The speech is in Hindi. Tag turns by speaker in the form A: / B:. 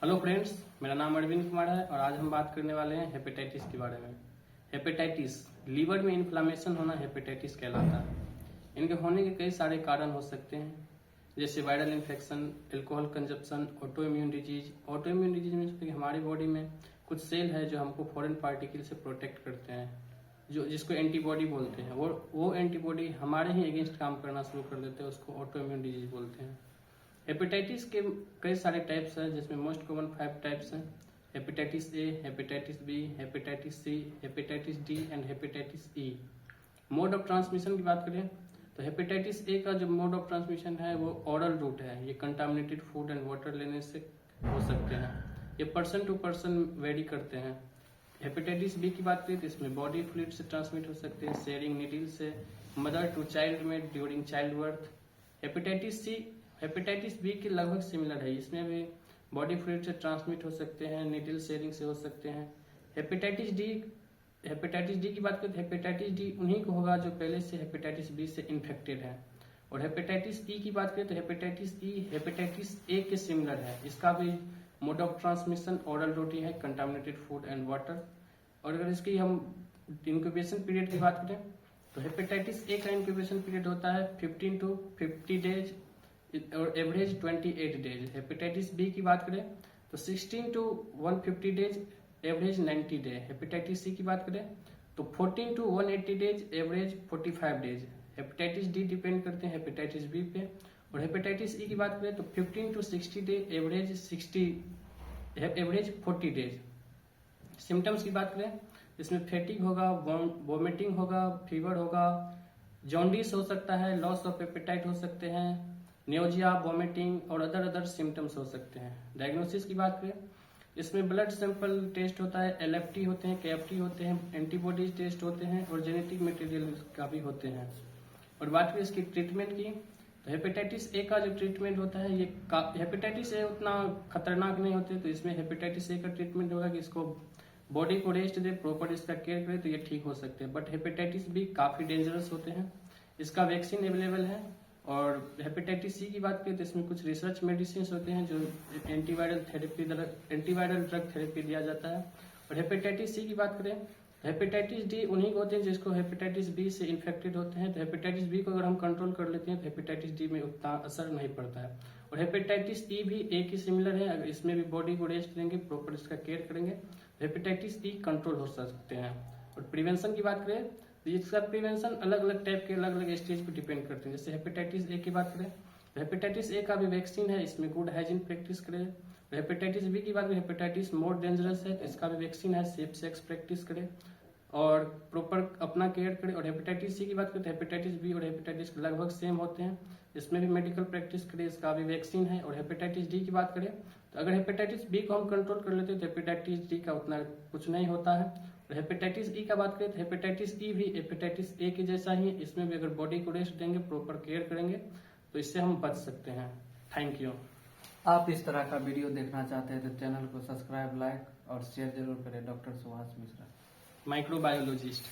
A: हेलो फ्रेंड्स, मेरा नाम अरविंद कुमार है और आज हम बात करने वाले हैं हेपेटाइटिस के बारे में। हेपेटाइटिस लीवर में इन्फ्लामेशन होना हेपेटाइटिस कहलाता है। इनके होने के कई सारे कारण हो सकते हैं, जैसे viral infection, alcohol consumption, auto immune disease. Auto immune disease में हमारी बॉडी में कुछ सेल है जो हमको फॉरेन पार्टिकल से प्रोटेक्ट करते हैं, जो जिसको एंटीबॉडी बोलते हैं। वो एंटीबॉडी हमारे ही अगेंस्ट काम करना शुरू कर देते हैं, उसको ऑटो इम्यून डिजीज बोलते हैं। हेपेटाइटिस के कई सारे टाइप्स हैं, जिसमें मोस्ट कॉमन 5 टाइप्स हैं: hepatitis A, hepatitis B, hepatitis C, hepatitis D and hepatitis E. Mode of transmission की बात करें तो हेपेटाइटिस ए का जो मोड ऑफ ट्रांसमिशन है वो ओरल रूट है। ये कंटामिनेटेड फूड एंड वाटर लेने से हो सकते हैं। ये पर्सन टू पर्सन वेरी करते हैं। हेपेटाइटिस बी की बात करें तो इसमें बॉडी फ्लूइड से ट्रांसमिट हो सकते हैं, शेयरिंग नीडल से, मदर टू चाइल्ड में during child birth. Hepatitis C hepatitis B के लगभग सिमिलर है। इसमें भी बॉडी फ्लूइड से ट्रांसमिट हो सकते हैं, नीडल शेयरिंग से हो सकते हैं। हेपेटाइटिस डी की बात करें तो हेपेटाइटिस डी उन्हीं को होगा जो पहले से हेपेटाइटिस बी से इन्फेक्टेड है। और हेपेटाइटिस ई की बात करें तो हेपेटाइटिस ई हेपेटाइटिस ए के सिमिलर है। इसका भी mode of transmission oral route है, कंटामिनेटेड फूड एंड वाटर। और अगर इसकी हम इंक्यूबेशन पीरियड की बात करें तो हेपेटाइटिस ए का इंक्यूबेशन पीरियड होता है 15 to 50 डेज और एवरेज 28 डेज। हेपेटाइटिस बी की बात करें तो 16 to 150 days, average 90 day. Hepatitis C की बात करें तो 14 to 180 days, average 45 days. Hepatitis D depend करते हैं हेपेटाइटिस बी पे। और हेपेटाइटिस ई की बात करें तो 15 to 60 day, average 40 days. Symptoms की बात करें इसमें फैटिग होगा, वॉमिटिंग होगा, फीवर होगा, जॉन्डिस हो सकता है, लॉस ऑफ एपेटाइट हो सकते हैं, न्यूजिया, वॉमिटिंग और अदर सिम्टम्स हो सकते हैं। डायग्नोसिस की बात करें इसमें ब्लड सैंपल टेस्ट होता है, एलएफटी होते हैं, केएफटी होते हैं, एंटीबॉडीज टेस्ट होते हैं और जेनेटिक मटेरियल का भी होते हैं। और बात करें इसकी ट्रीटमेंट की तो हेपेटाइटिस ए का जो ट्रीटमेंट होता है ये हेपेटाइटिस ए उतना खतरनाक नहीं होते, तो इसमें हेपेटाइटिस ए का ट्रीटमेंट होगा कि इसको बॉडी को रेस्ट दे, प्रॉपर इसका केयर करे तो ये ठीक हो सकते हैं। बट हेपेटाइटिस बी काफी डेंजरस होते हैं। इसका वैक्सीन अवेलेबल है। और हेपेटाइटिस सी की बात करें तो इसमें कुछ रिसर्च मेडिसिन होते हैं जो एंटीवायरल ड्रग थेरेपी दिया जाता है। और हेपेटाइटिस सी की बात करें हेपेटाइटिस डी उन्हीं को होते हैं जिसको हेपेटाइटिस बी से इन्फेक्टेड होते हैं। तो हेपेटाइटिस बी को अगर हम कंट्रोल कर लेते हैं तो हेपेटाइटिस डी में उतना असर नहीं पड़ता है। और हेपेटाइटिस ई भी ए की सिमिलर है। अगर इसमें भी बॉडी को रेस्ट देंगे, प्रॉपर इसका केयर करेंगे, हेपेटाइटिस ई कंट्रोल हो सकते हैं। और प्रिवेंशन की बात करें तो इसका प्रिवेंशन अलग अलग टाइप के अलग अलग स्टेज पे डिपेंड करते हैं। जैसे हेपेटाइटिस ए की बात करें तो हेपेटाइटिस ए का भी वैक्सीन है, इसमें गुड हाइजीन प्रैक्टिस करें। हेपेटाइटिस बी की बात करें हेपेटाइटिस मोर डेंजरस है, तो इसका भी वैक्सीन है, सेफ सेक्स प्रैक्टिस करें और प्रॉपर अपना केयर करें। और हेपेटाइटिस सी की बात करें तो हेपेटाइटिस बी और हेपेटाइटिस लगभग सेम होते हैं, इसमें भी मेडिकल प्रैक्टिस करें, इसका भी वैक्सीन है। और हेपेटाइटिस डी की बात करें तो अगर हेपेटाइटिस बी को हम कंट्रोल कर लेते हैं तो हेपेटाइटिस डी का उतना कुछ नहीं होता है। और हेपेटाइटिस ई का बात करें तो हेपेटाइटिस ई भी हेपेटाइटिस ए के जैसा ही, इसमें भी अगर बॉडी को रेस्ट देंगे, प्रॉपर केयर करेंगे तो इससे हम बच सकते हैं। Thank you.
B: आप इस तरह का वीडियो देखना चाहते हैं तो चैनल को सब्सक्राइब, लाइक और शेयर जरूर करें। Doctor Subhash Mishra,
A: microbiologist.